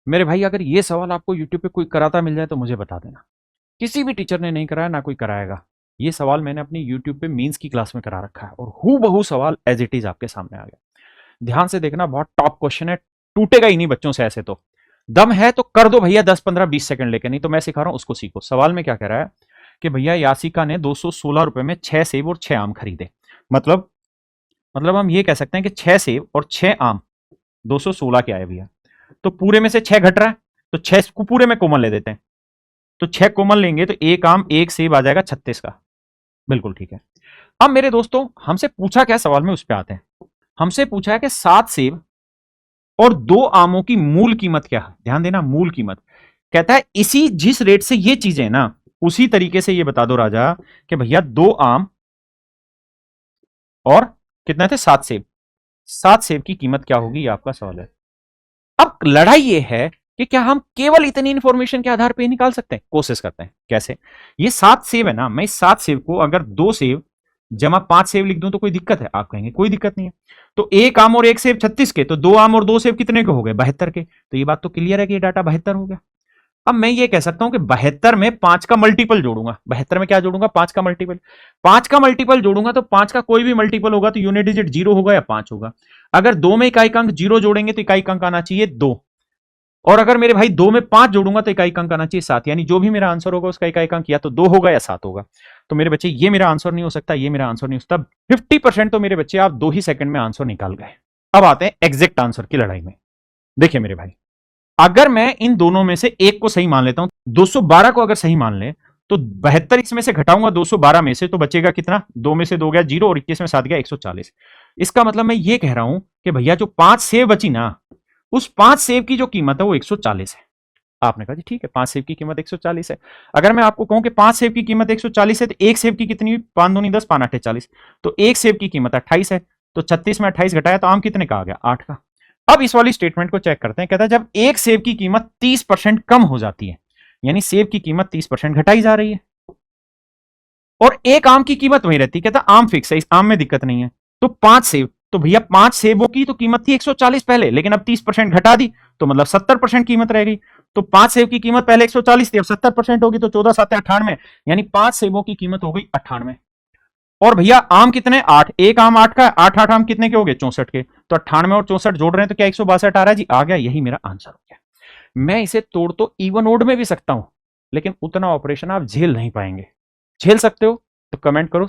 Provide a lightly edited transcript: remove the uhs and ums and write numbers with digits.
मेरे भाई अगर ये सवाल आपको यूट्यूब पे कोई कराता मिल जाए तो मुझे बता देना। किसी भी टीचर ने नहीं कराया, ना कोई कराएगा। ये सवाल मैंने अपनी यूट्यूब पे मीन्स की क्लास में करा रखा है और हूबहू बहू सवाल एज इट इज आपके सामने आ गया। ध्यान से देखना, बहुत टॉप क्वेश्चन है, टूटेगा ही नहीं बच्चों से ऐसे तो। दम है तो कर दो भैया 10 15 20 सेकंड लेके, नहीं तो मैं सिखा रहा हूं उसको सीखो। सवाल में क्या कह रहा है कि भैया यासिका ने 216 रुपए में 6 सेब और 6 आम खरीदे। मतलब मतलब हम ये कह सकते हैं कि 6 सेब और 6 आम 216 के आए भैया। तो पूरे में से 6 घट रहा है, तो 6 को पूरे में कॉमन ले देते हैं। तो 6 कॉमन लेंगे तो एक आम एक सेब आ जाएगा 36 का। बिल्कुल ठीक है। अब मेरे दोस्तों हमसे पूछा क्या सवाल में, उस पर आते हैं। हमसे पूछा है कि 7 सेब और 2 आमों की मूल कीमत क्या है। ध्यान देना, मूल कीमत। कहता है इसी जिस रेट से ये चीजें ना, उसी तरीके से ये बता दो राजा कि भैया 2 आम और कितने थे, 7 सेब। 7 सेब की कीमत क्या होगी, ये आपका सवाल है। अब लड़ाई ये है कि क्या हम केवल इतनी इंफॉर्मेशन के आधार पर निकाल सकते हैं। कोशिश करते हैं कैसे। ये 7 सेब है ना, मैं इस 7 सेब को अगर 2 सेब जमा 5 सेब लिख दूं तो कोई दिक्कत है? आप कहेंगे कोई दिक्कत नहीं है। तो एक आम और एक सेब 36 के, तो 2 आम और 2 सेब कितने के हो गए, 72 के। तो ये बात तो क्लियर है कि ये डाटा 72 हो गया। अब मैं ये कह सकता हूं कि 72 में 5 का मल्टीपल जोड़ूंगा। 72 में क्या जोड़ूंगा, 5 का मल्टीपल। 5 का मल्टीपल जोड़ूंगा तो 5 का कोई भी मल्टीपल होगा तो यूनिट डिजिट 0 होगा या 5 होगा। अगर 2 में इकाई अंक 0 जोड़ेंगे तो इकाई अंक आना चाहिए 2। और अगर मेरे भाई 2 में 5 जोड़ूंगा तो इकाई अंक आना चाहिए 7। यानी जो भी मेरा आंसर होगा उसका इकाई अंक या तो 2 होगा या 7 होगा। तो मेरे बच्चे ये मेरा आंसर नहीं हो सकता, ये मेरा आंसर नहीं हो सकता। 50% तो मेरे बच्चे आप 2 ही सेकंड में आंसर निकाल गए। अब आते हैं एग्जैक्ट आंसर की लड़ाई में। देखिए मेरे भाई, अगर मैं इन दोनों में से एक को सही मान लेता हूं, 212 को अगर सही मान ले तो 72 इसमें से घटाऊंगा 212 में से, तो बचेगा कितना, 2 में से 2 गया 0 और 21 में 7 गया 140। इसका मतलब मैं ये कह रहा हूं कि भैया जो 5 सेब बची ना, उस 5 सेब की जो कीमत है वो 140 है। आपने कहा जी ठीक है, 5 सेब की कीमत 140 है। अगर मैं आपको कहूं कि 5 सेब की कीमत 140 है तो एक सेब की कितनी, 5 दूनी 10 5 8 40। तो एक सेब की कीमत 28 है। तो 36 में 28 घटाया तो आम कितने का आ गया, 8 का। अब इस वाली स्टेटमेंट को चेक करते हैं। कहता है जब एक सेब की कीमत 30% कम हो जाती है, यानी सेब की कीमत 30% घटाई जा रही है, और एक आम की कीमत वही रहती है। कहता आम फिक्स है, इस आम में दिक्कत नहीं है। तो 5 सेब, तो भैया 5 सेबों की तो कीमत थी 140 पहले, लेकिन अब 30% घटा दी तो मतलब 70% कीमत रह गई। तो 5 सेब की कीमत पहले 140 थी, अब 70% होगी तो 14 7 98, यानी 5 सेबों की कीमत हो गई 98। और भैया आम कितने, 8। एक आम 8 का, 8 आम कितने के हो गए, 64 के। तो 98 और 64 जोड़ रहे हैं तो क्या 162 आ रहा है जी, आ गया। यही मेरा आंसर हो गया। मैं इसे तोड़ तो इवन ओड में भी सकता हूं, लेकिन उतना ऑपरेशन आप झेल नहीं पाएंगे। झेल सकते हो तो कमेंट करो।